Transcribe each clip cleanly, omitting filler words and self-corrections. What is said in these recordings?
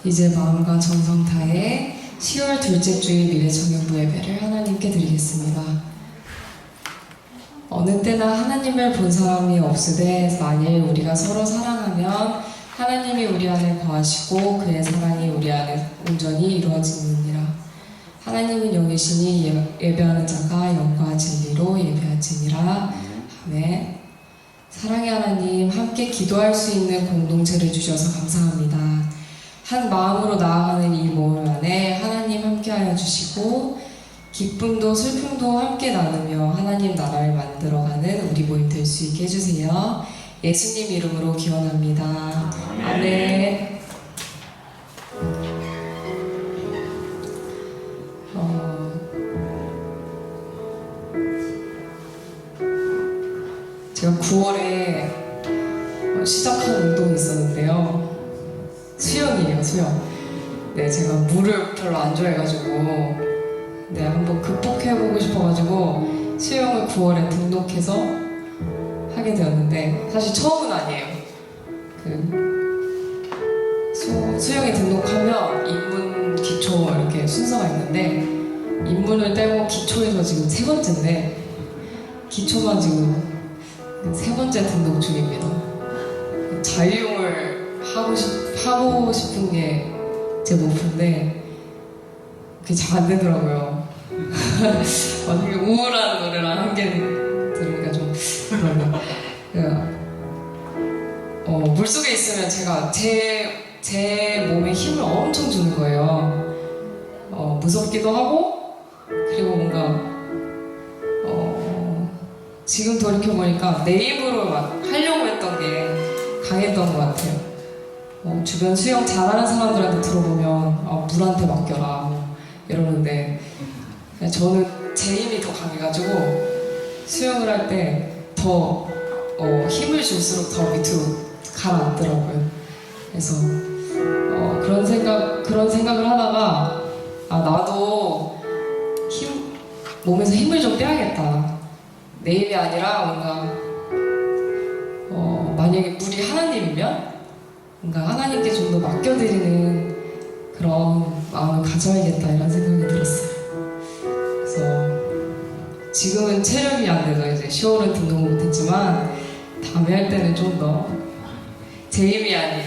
이제 마음과 정성 다해 10월 둘째 주일 미래청년부 예배를 하나님께 드리겠습니다. 어느 때나 하나님을 본 사람이 없으되 만일 우리가 서로 사랑하면 하나님이 우리 안에 거하시고 그의 사랑이 우리 안에 온전히 이루어지느니라. 하나님은 영이시니 예배하는 자가 영과 진리로 예배하지니라. 아멘. 사랑의 하나님, 함께 기도할 수 있는 공동체를 주셔서 감사합니다. 한 마음으로 나아가는 이 모임 안에 하나님 함께하여 주시고 기쁨도 슬픔도 함께 나누며 하나님 나라를 만들어가는 우리 모임 될 수 있게 해주세요. 예수님 이름으로 기원합니다. 아멘. 제가 9월에 시작한 운동이 있었는데요. 수영이에요, 수영. 네, 제가 물을 별로 안 좋아해가지고 한번 극복해보고 싶어가지고 수영을 9월에 등록해서 하게 되었는데 사실 처음은 아니에요. 수영에 등록하면 입문, 기초 이렇게 순서가 있는데 입문을 떼고 기초에서 지금 3번째인데 기초만 지금 3번째 등록 중입니다. 자유형을 하고 싶은 게 제 목표인데 그게 잘 안 되더라고요. 되게 우울한 노래를 한 개 들으니까 좀 그러네요. 물속에 있으면 제가 제 몸에 힘을 엄청 주는 거예요. 무섭기도 하고 그리고 뭔가 지금 돌이켜보니까 내 입으로 막 하려고 했던 게 강했던 것 같아요. 주변 수영 잘하는 사람들한테 들어보면 물한테 맡겨라 이러는데 저는 제 힘이 더 강해가지고 수영을 할 때 더 힘을 줄수록 더 밑으로 가라앉더라고요. 그래서 그런 생각을 하다가 나도 몸에서 힘을 좀 빼야겠다. 내 힘이 아니라 뭔가 만약에 물이 하나님이면 뭔가 하나님께 좀 더 맡겨드리는 그런 마음을 가져야겠다 이런 생각이 들었어요. 그래서 지금은 체력이 안 돼서 이제 10월은 등록을 못했지만 다음에 할 때는 좀 더 제 힘이 아닌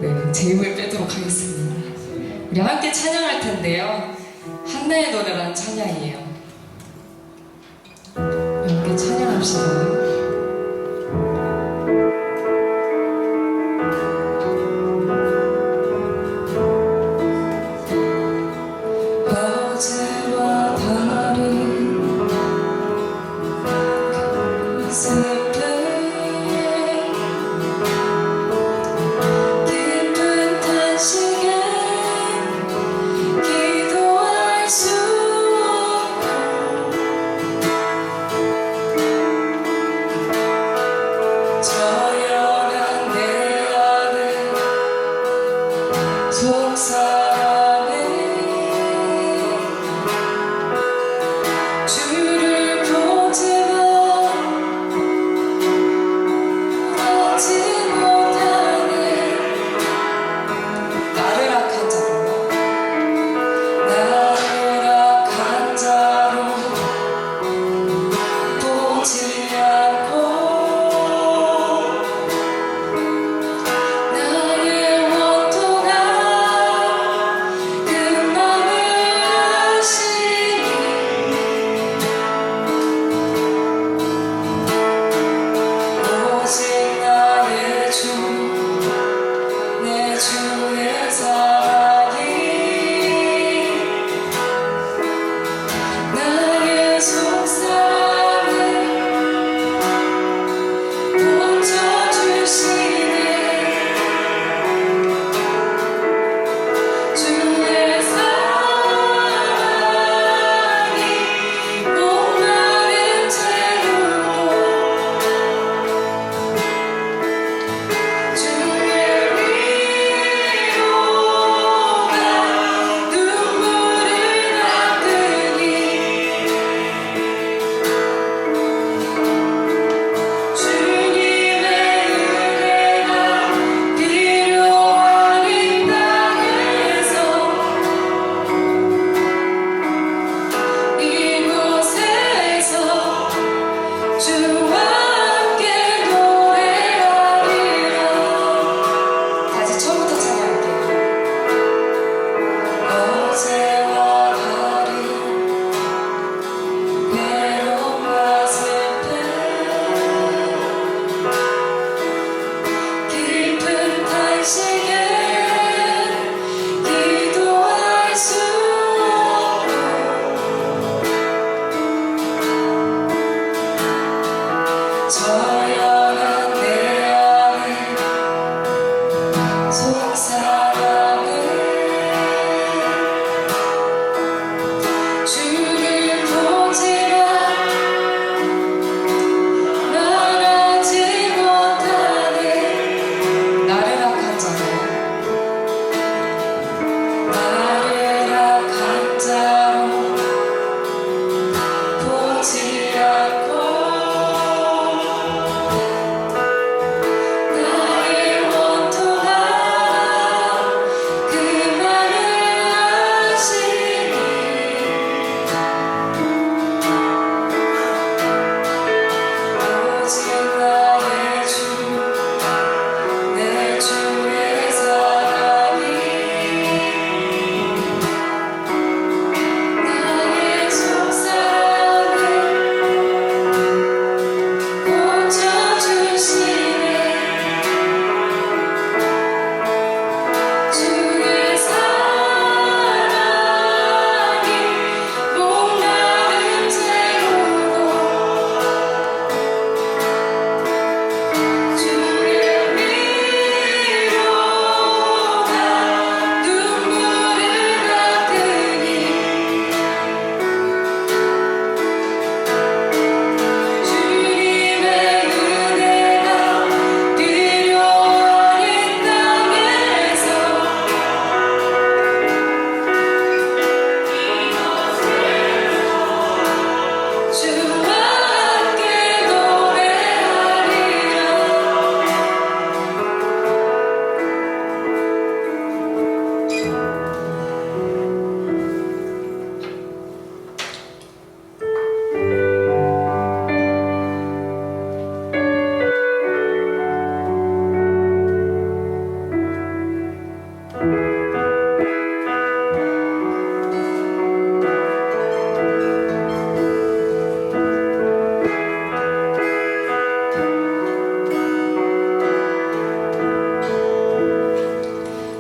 네, 제 힘을 빼도록 하겠습니다. 우리 함께 찬양할 텐데요. 한나의 노래라는 찬양이에요. 함께 찬양합시다. 어제와 다른 슬픔 깊은 탄식에 기도할 수 없고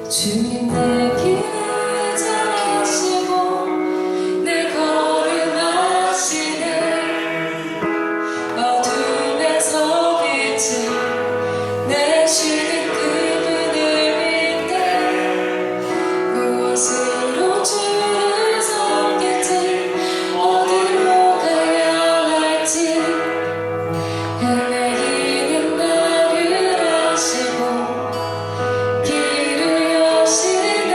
주님 내 길을 잘 아시고 내 걸음 아시네 어둠에서 빛을 내시는 그분을 믿네 무엇으로 주를 섬길지 어디로 가야 할지 헤매이는 나를 아시고 길을 여시네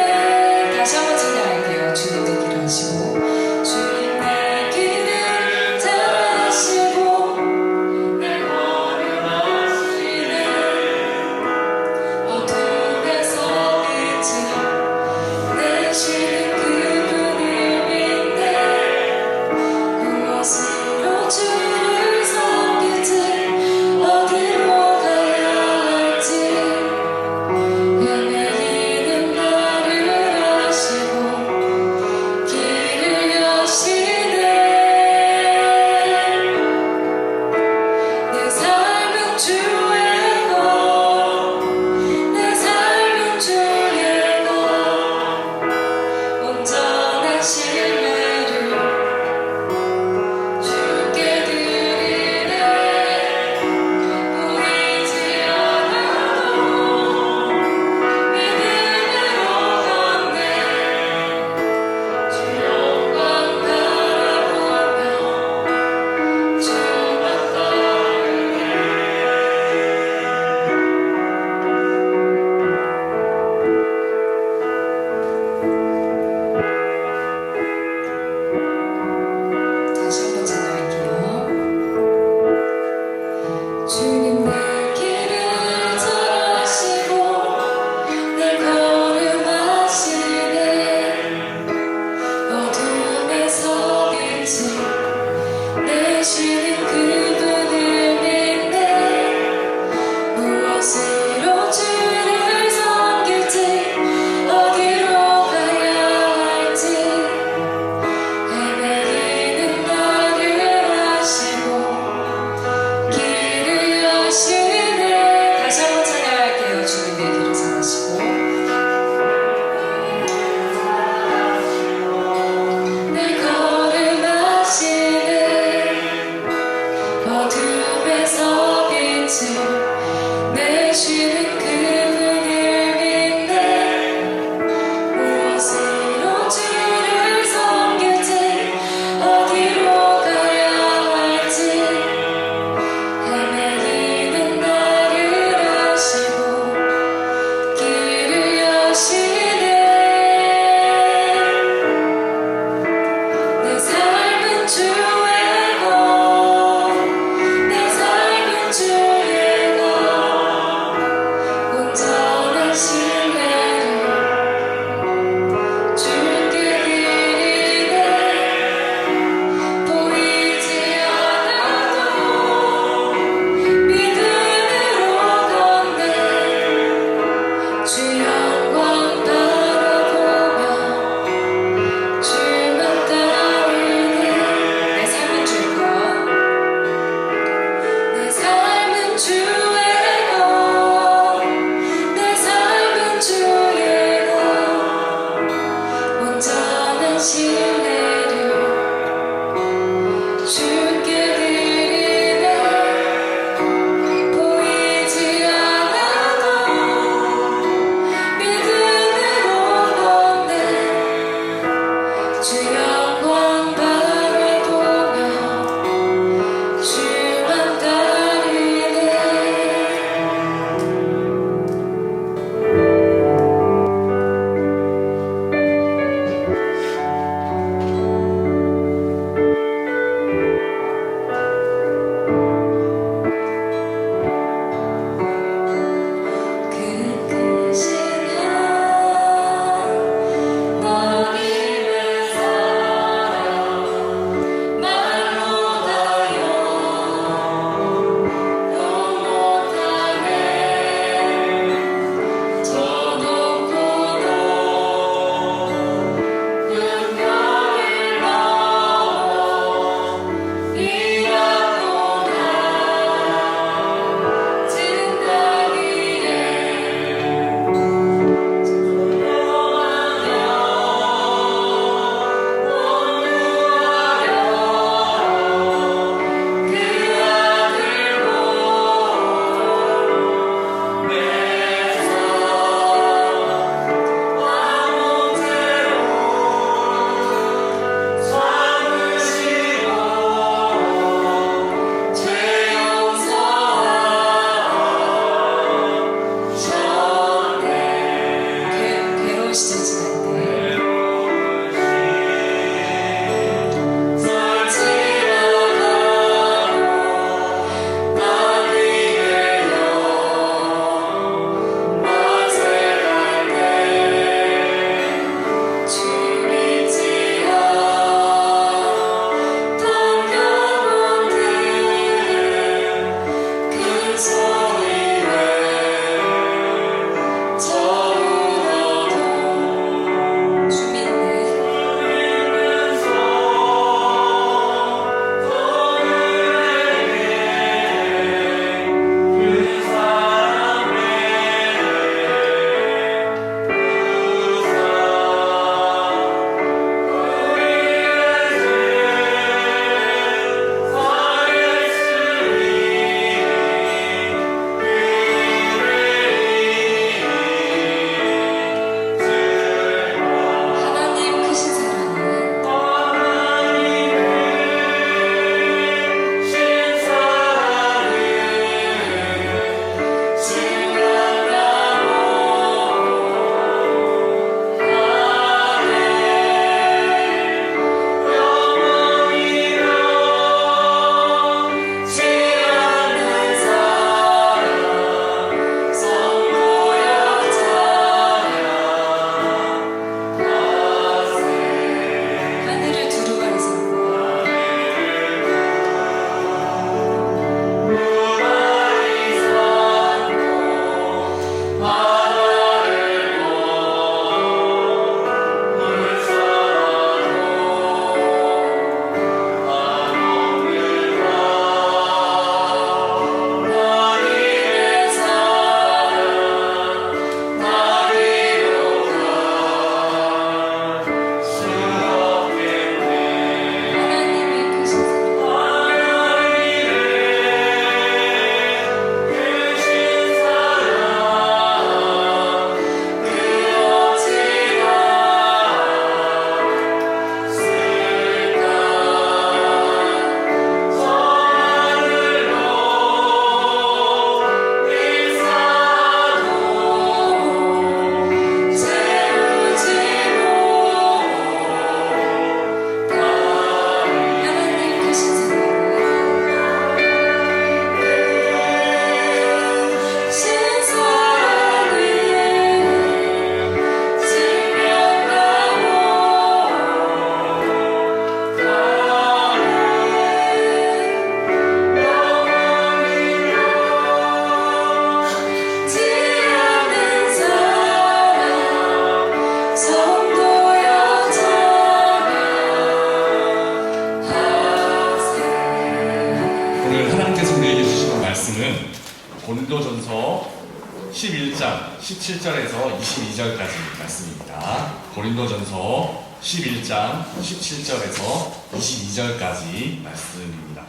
17절에서 22절까지 말씀입니다. 고린도전서 11장 17절에서 22절까지 말씀입니다.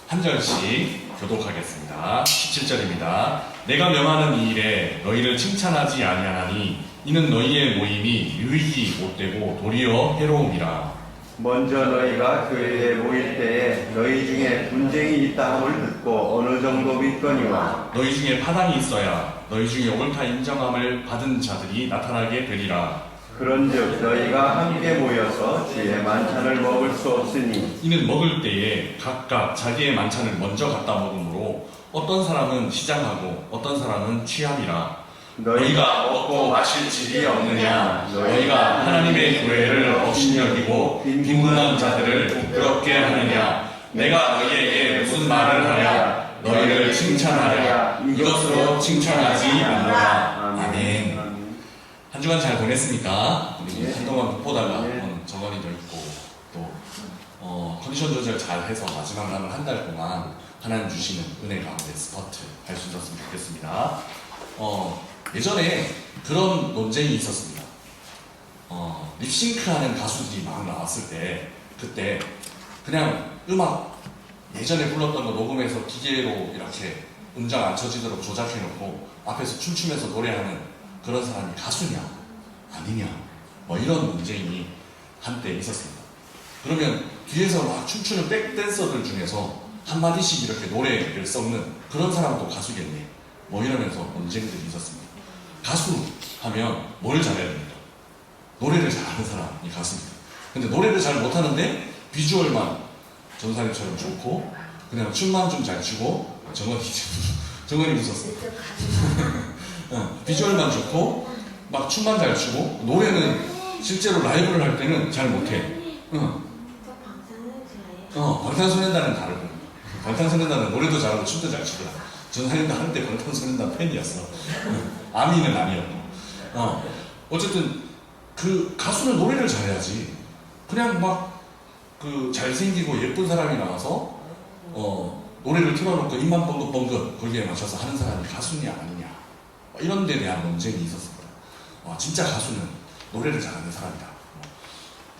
한 절씩 교독하겠습니다. 17절입니다. 내가 명하는 이 일에 너희를 칭찬하지 아니하나니 이는 너희의 모임이 유익이 못되고 도리어 해로움이라. 먼저 너희가 교회에 모일 때에 너희 중에 분쟁이 있다 함을 듣고 어느 정도 믿거니와 너희 중에 파당이 있어야 너희 중에 옳다 인정함을 받은 자들이 나타나게 되리라. 그런즉 너희가 함께 모여서 주의 만찬을 먹을 수 없으니 이는 먹을 때에 각각 자기의 만찬을 먼저 갖다 먹으므로 어떤 사람은 시장하고 어떤 사람은 취함이라. 너희가 먹고 마실 질이 없느냐? 너희가 하나님의 교회를 업신여기고 빈궁한 자들을 부끄럽게 하느냐? 내가 너희에게 무슨 말을 하랴? 너희를 칭찬하랴? 이것으로 칭찬하지 않노라. 아멘. 한 주간 잘 보냈습니까? 우리 한동안 못 보다가 정원이도 있고 또 컨디션 조절 잘 해서 마지막 남은 한 달 동안 하나님 주시는 은혜 가운데 스퍼트 할 수 있었으면 좋겠습니다. 예전에 그런 논쟁이 있었습니다. 립싱크하는 가수들이 막 나왔을 때 그때 그냥 음악 예전에 불렀던 거 녹음해서 기계로 이렇게 음정 안 쳐지도록 조작해놓고 앞에서 춤추면서 노래하는 그런 사람이 가수냐 아니냐 뭐 이런 논쟁이 한때 있었습니다. 그러면 뒤에서 막 춤추는 백댄서들 중에서 한마디씩 이렇게 노래를 썩는 그런 사람도 가수겠네 뭐 이러면서 논쟁들이 있었습니다. 가수 하면 뭘 잘해야 됩니까? 노래를 잘하는 사람이 가수입니다. 근데 노래를 잘 못하는데 비주얼만 전사님처럼 좋고 그냥 춤만 좀 잘 추고 정원이 웃었어. 비주얼만 좋고 막 춤만 잘 추고 노래는 실제로 라이브를 할 때는 잘 못해. 방탄소년단은 다르고 방탄소년단은 노래도 잘하고 춤도 잘 추더라. 전사님도 한때 방탄소년단 팬이었어. 아미는 아니었고. 어쨌든 그 가수는 노래를 잘해야지. 그냥 막 그 잘생기고 예쁜 사람이 나와서 노래를 틀어놓고 입만 뻥긋뻥긋 거기에 맞춰서 하는 사람이 가수냐 아니냐 이런 데 대한 논쟁이 있었습니다. 진짜 가수는 노래를 잘하는 사람이다.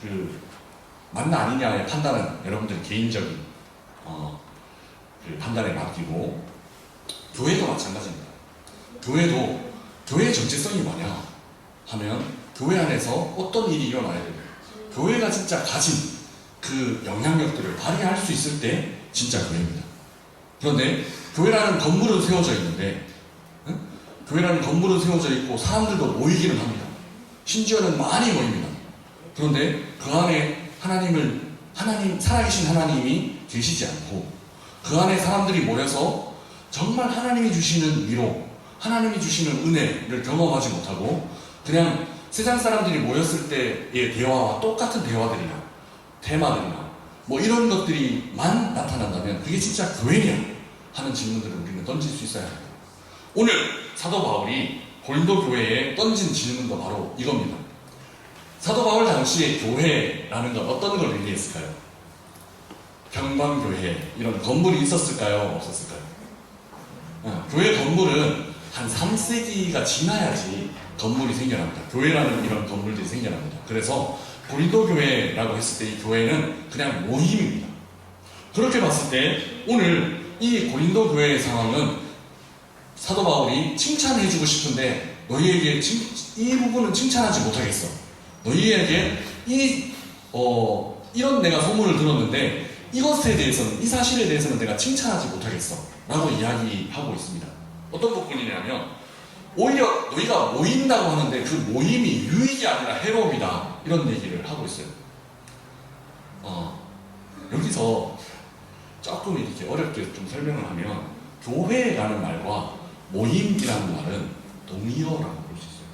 그 맞나 아니냐의 판단은 여러분들 개인적인 그 판단에 맡기고 교회도 마찬가지입니다. 교회도 교회의 정체성이 뭐냐 하면 교회 안에서 어떤 일이 일어나야 됩니다. 교회가 진짜 가진 그 영향력들을 발휘할 수 있을 때 진짜 교회입니다. 그런데 교회라는 건물은 세워져 있는데 교회라는 건물은 세워져 있고 사람들도 모이기는 합니다. 심지어는 많이 모입니다. 그런데 그 안에 살아계신 하나님이 계시지 않고 그 안에 사람들이 모여서 정말 하나님이 주시는 위로, 하나님이 주시는 은혜를 경험하지 못하고 그냥 세상 사람들이 모였을 때의 대화와 똑같은 대화들이나 테마들이나 뭐 이런 것들이만 나타난다면 그게 진짜 교회냐 하는 질문들을 우리는 던질 수 있어야 합니다. 오늘 사도 바울이 고린도 교회에 던진 질문도 바로 이겁니다. 사도 바울 당시의 교회라는 건 어떤 걸 의미했을까요? 경방교회 이런 건물이 있었을까요? 없었을까요? 교회 건물은 한 3세기가 지나야지 건물이 생겨납니다. 교회라는 이런 건물들이 생겨납니다. 그래서 고린도 교회라고 했을 때 이 교회는 그냥 모임입니다. 그렇게 봤을 때 오늘 이 고린도 교회의 상황은 사도 바울이 칭찬해주고 싶은데 너희에게 이 부분은 칭찬하지 못하겠어. 너희에게 이런 내가 소문을 들었는데 이것에 대해서는 이 사실에 대해서는 내가 칭찬하지 못하겠어 라고 이야기하고 있습니다. 어떤 부분이냐면 오히려 너희가 모인다고 하는데 그 모임이 유익이 아니라 해로움이다 이런 얘기를 하고 있어요. 여기서 조금 이렇게 어렵게 좀 설명을 하면 교회라는 말과 모임이라는 말은 동의어라고 볼 수 있어요.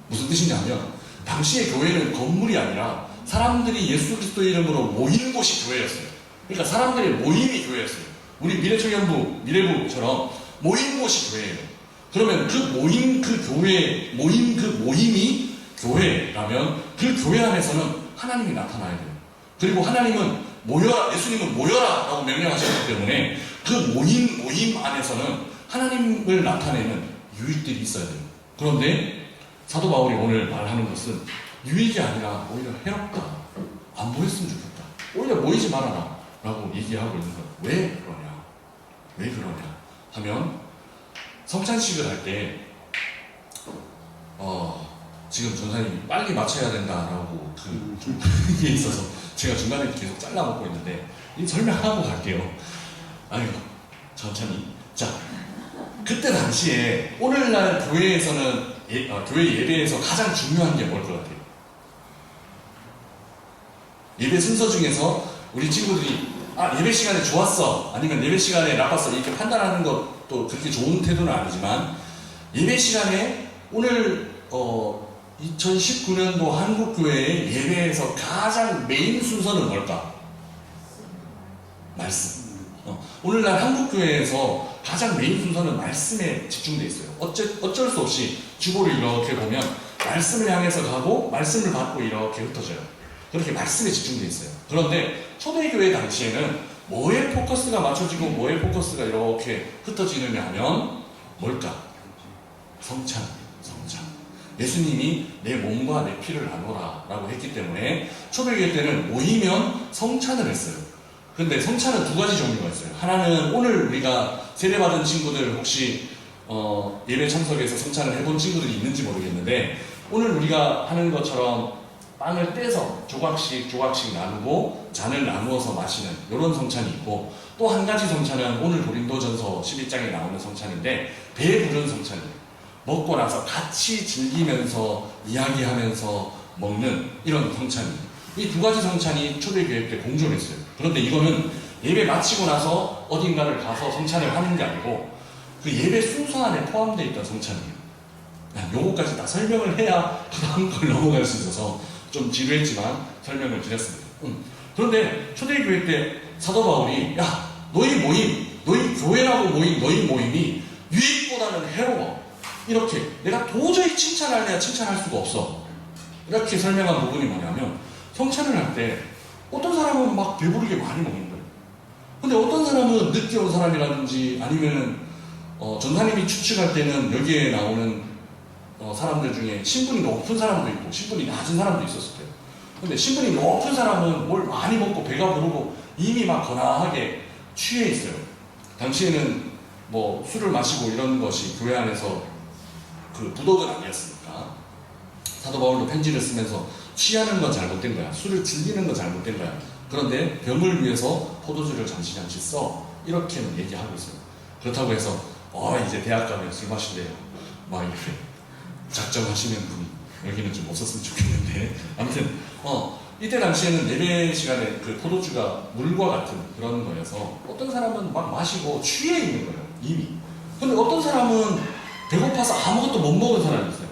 무슨 뜻이냐면 당시의 교회는 건물이 아니라 사람들이 예수 그리스도의 이름으로 모이는 곳이 교회였어요. 그러니까 사람들의 모임이 교회였어요. 우리 미래청년부, 미래부처럼 모이는 곳이 교회예요. 그러면 그 모임, 그 교회, 그 모임이 교회라면 그 교회 안에서는 하나님이 나타나야 돼요. 그리고 하나님은 모여라, 예수님은 모여라 라고 명령하셨기 때문에 그 모임 안에서는 하나님을 나타내는 유익들이 있어야 돼요. 그런데 사도 바울이 오늘 말하는 것은 유익이 아니라 오히려 해롭다. 안 모였으면 좋겠다. 오히려 모이지 말아라. 라고 얘기하고 있는 거예요. 왜 그러냐? 왜 그러냐? 하면 성찬식을 할 때 지금 전사님이 빨리 맞춰야 된다라고 그게 있어서 제가 중간에 계속 잘라먹고 있는데 이 설명하고 갈게요. 아이고 천천히. 자, 그때 당시에 오늘날 교회에서는 교회 예배에서 가장 중요한 게 뭘 것 같아요? 예배 순서 중에서 우리 친구들이 예배 시간에 좋았어 아니면 예배 시간에 나빴어 이렇게 판단하는 것도 그렇게 좋은 태도는 아니지만 예배 시간에 오늘 2019년도 한국교회의 예배에서 가장 메인 순서는 뭘까? 말씀. 오늘날 한국교회에서 가장 메인 순서는 말씀에 집중되어 있어요. 어쩔 수 없이 주보를 이렇게 보면 말씀을 향해서 가고 말씀을 받고 이렇게 흩어져요. 그렇게 말씀에 집중되어 있어요. 그런데 초대교회 당시에는 뭐에 포커스가 맞춰지고 뭐에 포커스가 이렇게 흩어지느냐 하면 뭘까? 성찬. 예수님이 내 몸과 내 피를 나누라 라고 했기 때문에 초대교회 때는 모이면 성찬을 했어요. 근데 성찬은 두 가지 종류가 있어요. 하나는 오늘 우리가 세례받은 친구들 혹시 예배 참석해서 성찬을 해본 친구들이 있는지 모르겠는데 오늘 우리가 하는 것처럼 빵을 떼서 조각씩 나누고 잔을 나누어서 마시는 이런 성찬이 있고 또 한 가지 성찬은 오늘 고린도전서 11장에 나오는 성찬인데 배부른 성찬이에요. 먹고 나서 같이 즐기면서 이야기하면서 먹는 이런 성찬이에요. 이 두 가지 성찬이 초대교회 때 공존했어요. 그런데 이거는 예배 마치고 나서 어딘가를 가서 성찬을 하는 게 아니고 그 예배 순서 안에 포함되어 있던 성찬이에요. 요거까지 다 설명을 해야 그 다음 걸 넘어갈 수 있어서 좀 지루했지만 설명을 드렸습니다. 그런데 초대교회 때 사도 바울이 너희 교회라고 모인 너희 모임이 유익보다는 해로워. 이렇게 내가 도저히 칭찬할 수가 없어. 이렇게 설명한 부분이 뭐냐면 성찬을 할 때 어떤 사람은 막 배부르게 많이 먹는 거예요. 근데 어떤 사람은 늦게 온 사람이라든지 아니면은 전사님이 추측할 때는 여기에 나오는 사람들 중에 신분이 높은 사람도 있고 신분이 낮은 사람도 있었을 거예요. 근데 신분이 높은 사람은 뭘 많이 먹고 배가 부르고 이미 막 거나하게 취해 있어요. 당시에는 뭐 술을 마시고 이런 것이 교회 안에서 그 부덕은 아니었으니까 사도 바울도 편지를 쓰면서 취하는 건 잘못된 거야. 술을 즐기는 건 잘못된 거야. 그런데 병을 위해서 포도주를 잠시 써. 이렇게는 얘기하고 있어요. 그렇다고 해서 이제 대학 가면 술 마신대요. 막 이렇게 작정하시는 분이 여기는 좀 없었으면 좋겠는데 아무튼 이때 당시에는 예배 시간에 그 포도주가 물과 같은 그런 거여서 어떤 사람은 막 마시고 취해 있는 거예요. 이미. 근데 어떤 사람은 배고파서 아무것도 못 먹은 사람이 있어요.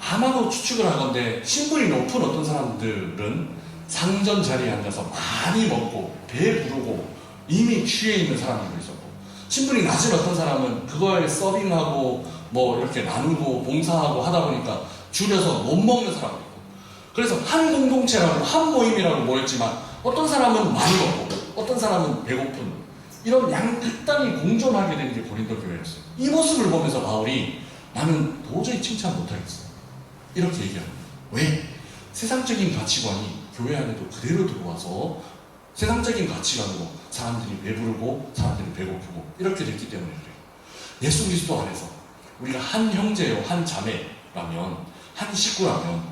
아마도 추측을 하건데 신분이 높은 어떤 사람들은 상전 자리에 앉아서 많이 먹고 배부르고 이미 취해 있는 사람들도 있었고 신분이 낮은 어떤 사람은 그거에 서빙하고 뭐 이렇게 나누고 봉사하고 하다 보니까 줄여서 못 먹는 사람도 있고 그래서 한 공동체라고 한 모임이라고 모였지만 어떤 사람은 많이 먹고 어떤 사람은 배고픈 이런 양극단이 공존하게 된 게 고린도 교회였어요. 이 모습을 보면서 바울이 나는 도저히 칭찬 못하겠어. 이렇게 얘기합니다. 왜? 세상적인 가치관이 교회 안에도 그대로 들어와서 세상적인 가치관으로 사람들이 배부르고 사람들이 배고프고 이렇게 됐기 때문에 그래요. 예수 그리스도 안에서 우리가 한 형제요 한 자매라면 한 식구라면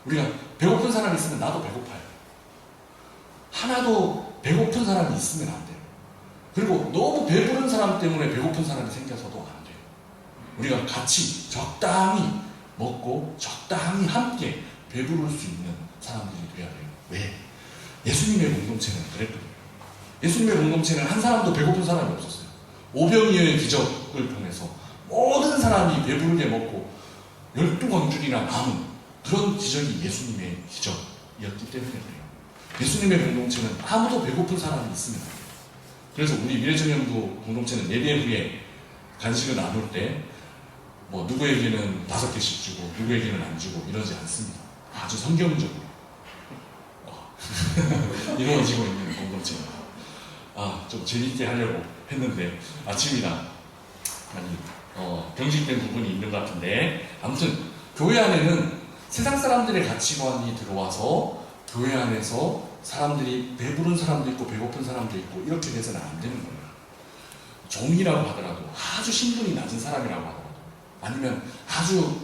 우리가 배고픈 사람이 있으면 나도 배고파요. 하나도 배고픈 사람이 있으면 안 돼요. 그리고 너무 배부른 사람 때문에 배고픈 사람이 생겨서도 안 돼요. 우리가 같이 적당히 먹고 적당히 함께 배부를 수 있는 사람들이 돼야 돼요. 왜? 예수님의 공동체는 그랬거든요. 예수님의 공동체는 한 사람도 배고픈 사람이 없었어요. 오병이어의 기적을 통해서 모든 사람이 배부르게 먹고 12광줄이나 남은 그런 기적이 예수님의 기적이었기 때문에 그래요. 예수님의 공동체는 아무도 배고픈 사람이 있으면 안 돼요. 그래서 우리 미래청년부 공동체는 예배 후에 간식을 나눌 때 뭐 누구에게는 5개씩 주고 누구에게는 안 주고 이러지 않습니다. 아주 성경적으로 이루어지고 있는 공동체입니다. 좀 재밌게 하려고 했는데 아침이라 많이 경직된 부분이 있는 것 같은데, 아무튼 교회 안에는 세상 사람들의 가치관이 들어와서 교회 안에서 사람들이 배부른 사람도 있고 배고픈 사람도 있고 이렇게 돼서는 안 되는 거예요. 종이라고 하더라도, 아주 신분이 낮은 사람이라고 하더라도, 아니면 아주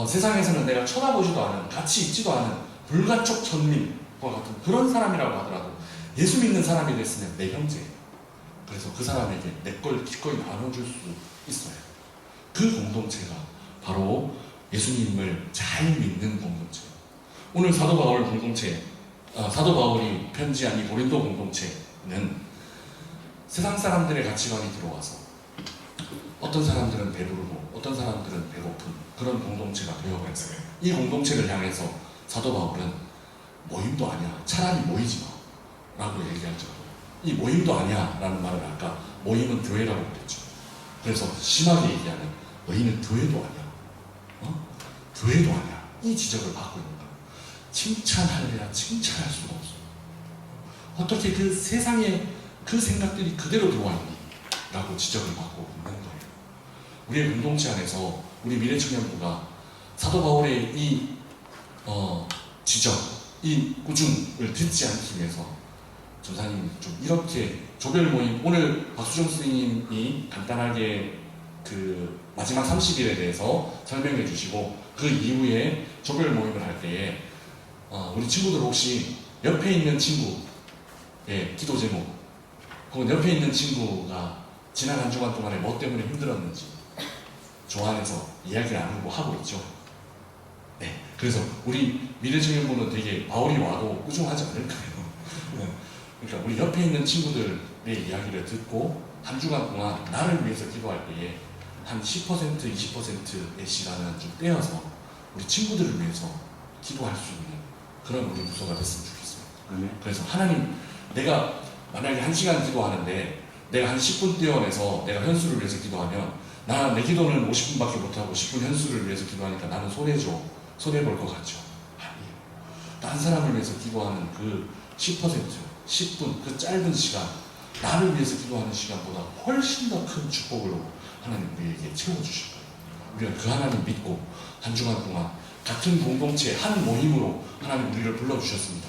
세상에서는 내가 쳐다보지도 않은, 같이 있지도 않은 불가촉 천민과 같은 그런 사람이라고 하더라도 예수 믿는 사람이 됐으면 내 형제예요. 그래서 그 사람에게 내 걸 기꺼이 나눠줄 수 있어요. 그 공동체가 바로 예수님을 잘 믿는 공동체예요. 오늘 사도 바울 공동체, 사도 바울이 편지한 이 고린도 공동체는 세상 사람들의 가치관이 들어와서 어떤 사람들은 배부르고 어떤 사람들은 배고픈 그런 공동체가 되어가 있어요. 이 공동체를 향해서 사도 바울은 모임도 아니야, 차라리 모이지 마 라고 얘기할 정도로, 이 모임도 아니야 라는 말을 아까 모임은 교회라고 그랬죠. 그래서 심하게 얘기하는 너희는 교회도 아니야, 교회도 아니야, 이 지적을 받고 있는 거예요. 칭찬할래야 칭찬할 수가 없어. 어떻게 그 세상에 그 생각들이 그대로 들어와 있니? 라고 지적을 받고 있는 거예요. 우리의 공동체 안에서 우리 미래청년부가 사도 바울의 이 지적, 이 꾸중을 듣지 않기 위해서 전사님 좀 이렇게 조별 모임, 오늘 박수정 스님이 간단하게 그 마지막 30일에 대해서 설명해 주시고 그 이후에 조별 모임을 할 때에 우리 친구들 혹시 옆에 있는 친구의 기도 제목, 혹은 옆에 있는 친구가 지난 한 주간 동안에 뭐 때문에 힘들었는지 조 안에서 이야기를 하고 있죠. 네, 그래서 우리 미래청년부는 되게 바울이 와도 꾸중하지 않을 거예요. 그러니까 우리 옆에 있는 친구들의 이야기를 듣고 한 주간 동안 나를 위해서 기도할 때에 한 10%, 20%의 시간은 좀 떼어서 우리 친구들을 위해서 기도할 수 있는 그런 우리 부서가 됐으면 좋겠어요. 그래서 하나님, 내가 만약에 1시간 기도하는데 내가 한 10분 떼어내서 내가 현수를 위해서 기도하면 나 내 기도는 50분밖에 못하고 10분 현수를 위해서 기도하니까 나는 손해볼 것 같죠? 아니에요. 딴 사람을 위해서 기도하는 그 10%, 10분 그 짧은 시간, 나를 위해서 기도하는 시간보다 훨씬 더 큰 축복으로 하나님 우리에게 채워주실 거예요. 우리가 그 하나님 믿고 한 주간 동안 같은 공동체 한 모임으로 하나님 우리를 불러주셨습니다.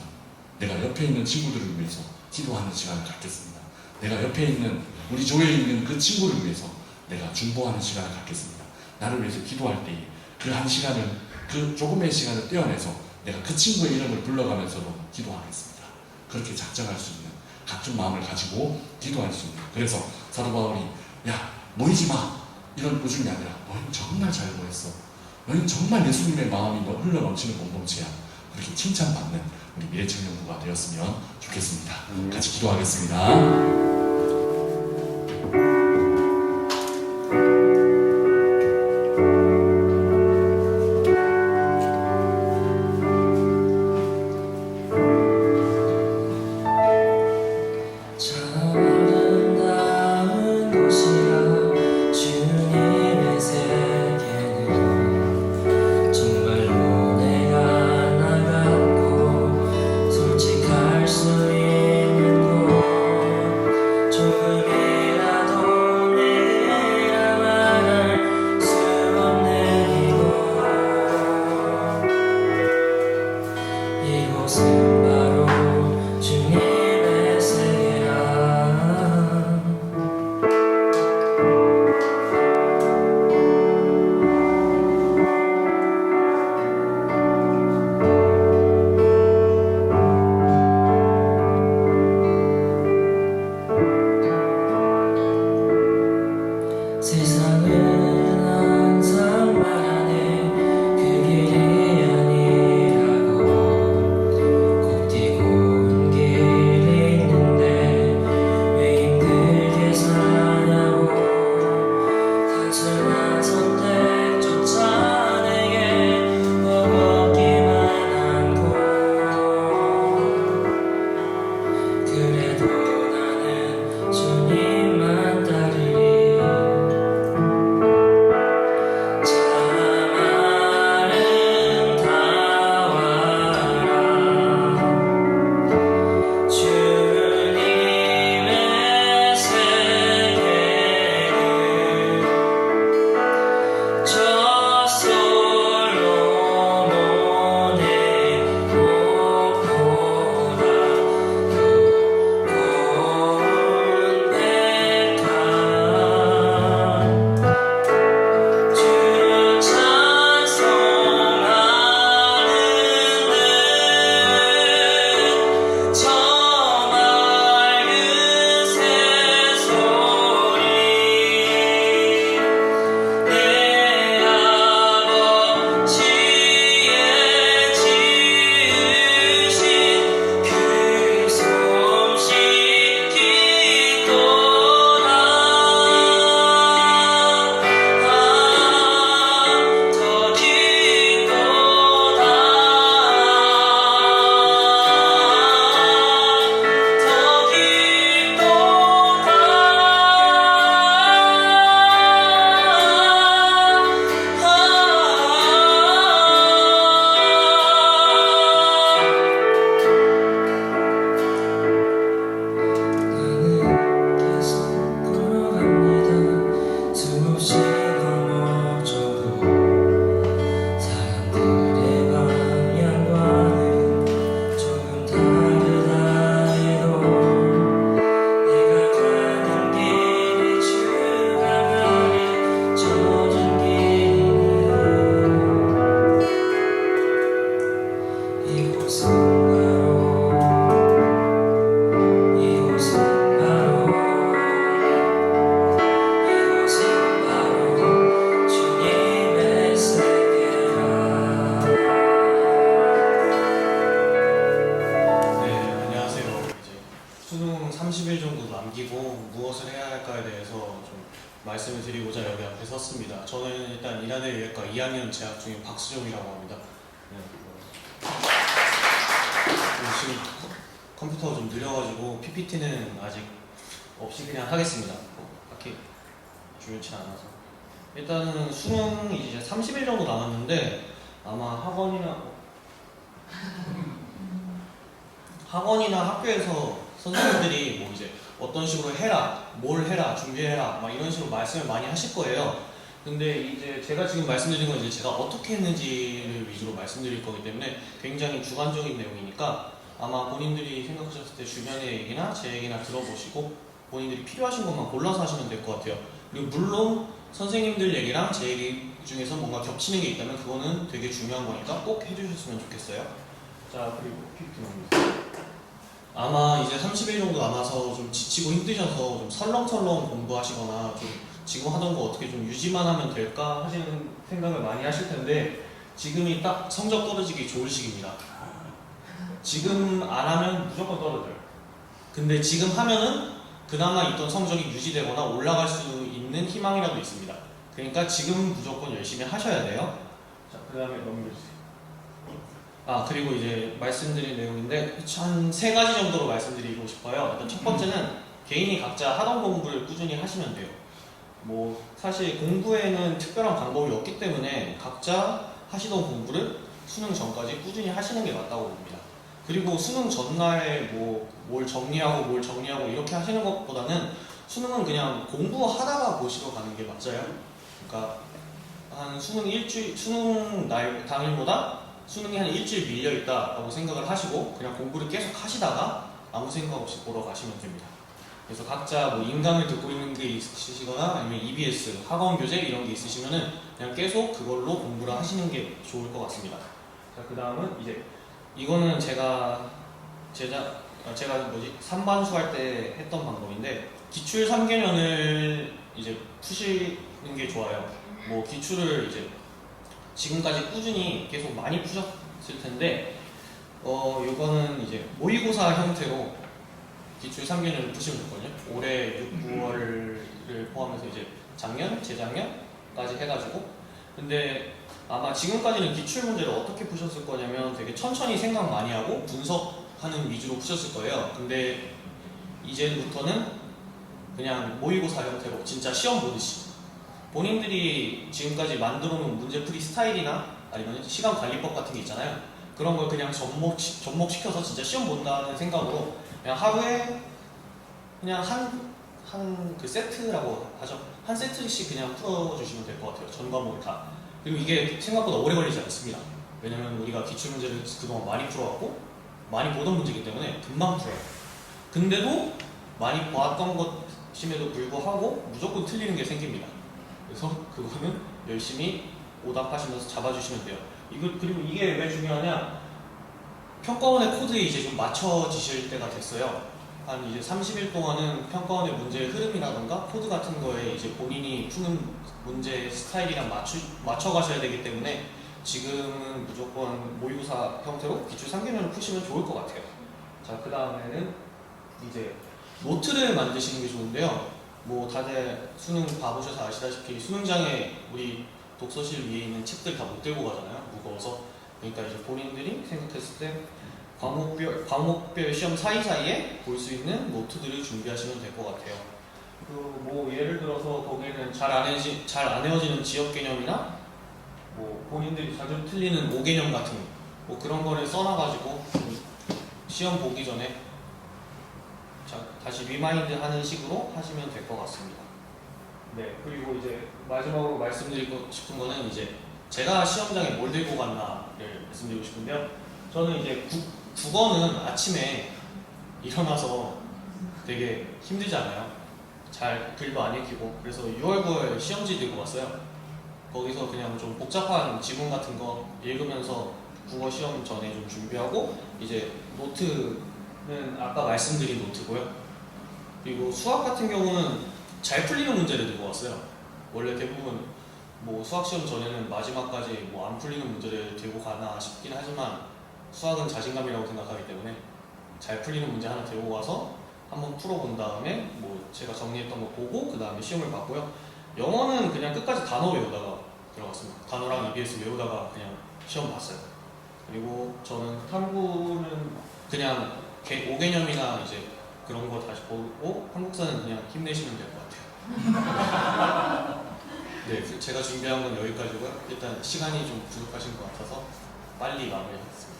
내가 옆에 있는 친구들을 위해서 기도하는 시간을 갖겠습니다. 내가 옆에 있는 우리 교회에 있는 그 친구를 위해서 내가 중보하는 시간을 갖겠습니다. 나를 위해서 기도할 때에 그 한 시간을, 그 조금의 시간을 떼어내서 내가 그 친구의 이름을 불러가면서도 기도하겠습니다. 그렇게 작정할 수 있는 같은 마음을 가지고 기도할 수 있는, 그래서 사도 바울이 야 모이지 마 이런 꾸중이 아니라 너희는 정말 잘 모였어, 너희는 정말 예수님의 마음이 흘러넘치는 공동체야, 그렇게 칭찬받는 우리 미래청년부가 되었으면 좋겠습니다. 같이 기도하겠습니다. 솔직할 수 있는 곳 말씀을 드리고자 여기 앞에 섰습니다. 저는 일단 이라대의학과 2학년 재학 중인 박수정이라고 합니다. 네. 지금 컴퓨터가 좀 느려가지고 PPT는 아직 없이 그냥 하겠습니다. 딱히 중요치 않아서. 일단은 수능이 이제 30일 정도 남았는데 아마 학원이나 학교에서 선생님들이 뭐 이제 어떤 식으로 해라, 뭘 해라, 준비해라, 막 이런 식으로 말씀을 많이 하실 거예요. 근데 이제 제가 지금 말씀드린 건 이제 제가 어떻게 했는지를 위주로 말씀드릴 거기 때문에 굉장히 주관적인 내용이니까 아마 본인들이 생각하셨을 때 주변의 얘기나 제 얘기나 들어보시고 본인들이 필요하신 것만 골라서 하시면 될 것 같아요. 그리고 물론 선생님들 얘기랑 제 얘기 중에서 뭔가 겹치는 게 있다면 그거는 되게 중요한 거니까 꼭 해주셨으면 좋겠어요. 자, 그리고 PPT 넘깁니다. 아마 이제 30일 정도 남아서 좀 지치고 힘드셔서 좀 설렁설렁 공부하시거나 좀 지금 하던 거 어떻게 좀 유지만 하면 될까 하시는 생각을 많이 하실 텐데 지금이 딱 성적 떨어지기 좋을 시기입니다. 지금 안 하면 무조건 떨어져요. 근데 지금 하면은 그나마 있던 성적이 유지되거나 올라갈 수 있는 희망이라도 있습니다. 그러니까 지금 무조건 열심히 하셔야 돼요. 자, 그 다음에 넘겨주세요. 그리고 이제 말씀드린 내용인데 한 3가지 정도로 말씀드리고 싶어요. 일단 첫 번째는 개인이 각자 하던 공부를 꾸준히 하시면 돼요. 뭐 사실 공부에는 특별한 방법이 없기 때문에 각자 하시던 공부를 수능 전까지 꾸준히 하시는 게 맞다고 봅니다. 그리고 수능 전날 뭘 정리하고 이렇게 하시는 것보다는 수능은 그냥 공부하다가 보시러 가는 게 맞아요. 그러니까 한 수능 날 당일보다 수능이 한 일주일 밀려있다라고 생각을 하시고 그냥 공부를 계속 하시다가 아무 생각 없이 보러 가시면 됩니다. 그래서 각자 뭐 인강을 듣고 있는 게 있으시거나 아니면 EBS, 학원 교재 이런 게 있으시면은 그냥 계속 그걸로 공부를 하시는 게 좋을 것 같습니다. 자, 그 다음은 이제 이거는 제가 3반수 할 때 했던 방법인데 기출 3개년을 이제 푸시는 게 좋아요. 뭐 기출을 이제 지금까지 꾸준히 계속 많이 푸셨을 텐데 이거는 이제 모의고사 형태로 기출 3개년을 푸시면 됐거든요. 올해 6, 9월을 포함해서 이제 작년, 재작년까지 해가지고 근데 아마 지금까지는 기출 문제를 어떻게 푸셨을 거냐면 되게 천천히 생각 많이 하고 분석하는 위주로 푸셨을 거예요. 근데 이제부터는 그냥 모의고사 형태로 진짜 시험 보듯이 본인들이 지금까지 만들어 놓은 문제풀이 스타일이나 아니면 시간 관리법 같은 게 있잖아요. 그런 걸 그냥 접목시켜서 진짜 시험 본다는 생각으로 그냥 하루에 그냥 한 그 세트라고 하죠. 한 세트씩 그냥 풀어주시면 될 것 같아요. 전 과목을 다. 그리고 이게 생각보다 오래 걸리지 않습니다. 왜냐면 우리가 기출문제를 그동안 많이 풀어왔고 많이 보던 문제이기 때문에 금방 풀어요. 근데도 많이 봐왔던 것임에도 불구하고 무조건 틀리는 게 생깁니다. 그래서 그거는 열심히 오답하시면서 잡아주시면 돼요. 그리고 이게 왜 중요하냐? 평가원의 코드에 이제 좀 맞춰지실 때가 됐어요. 한 이제 30일 동안은 평가원의 문제의 흐름이라던가 코드 같은 거에 이제 본인이 푸는 문제 스타일이랑 맞춰가셔야 되기 때문에 지금은 무조건 모의고사 형태로 기출 3개년을 푸시면 좋을 것 같아요. 자, 그 다음에는 이제 노트를 만드시는 게 좋은데요. 뭐 다들 수능 봐보셔서 아시다시피 수능장에 우리 독서실 위에 있는 책들 다 못 들고 가잖아요. 무거워서. 그러니까 이제 본인들이 생각했을 때 과목별 시험 사이사이에 볼 수 있는 노트들을 준비하시면 될 것 같아요. 뭐 예를 들어서 거기에는 잘 안 외워지는 지역 개념이나 뭐 본인들이 자주 틀리는 5개념 같은 뭐 그런 거를 써놔가지고 시험 보기 전에 다시 리마인드 하는 식으로 하시면 될 것 같습니다. 네, 그리고 이제 마지막으로 말씀드리고 싶은 거는 이제 제가 시험장에 뭘 들고 갔나를 말씀드리고 싶은데요. 저는 이제 국어는 아침에 일어나서 되게 힘들잖아요. 잘 글도 안 읽히고 그래서 6월, 9월 시험지 들고 왔어요. 거기서 그냥 좀 복잡한 지문 같은 거 읽으면서 국어 시험 전에 좀 준비하고 이제 노트는 아까 말씀드린 노트고요. 그리고 수학 같은 경우는 잘 풀리는 문제를 들고 왔어요. 원래 대부분 뭐 수학 시험 전에는 마지막까지 뭐 안 풀리는 문제를 들고 가나 싶긴 하지만 수학은 자신감이라고 생각하기 때문에 잘 풀리는 문제 하나 들고 와서 한번 풀어본 다음에 뭐 제가 정리했던 거 보고 그 다음에 시험을 봤고요. 영어는 그냥 끝까지 단어 외우다가 들어갔습니다. 단어랑 EBS 외우다가 그냥 시험 봤어요. 그리고 저는 탐구는 그냥 5개념이나 이제 그런 거 다시 보고 한국사는 그냥 힘내시면 될 것 같아요. 네, 제가 준비한 건 여기까지고요. 일단 시간이 좀 부족하신 것 같아서 빨리 마무리하겠습니다.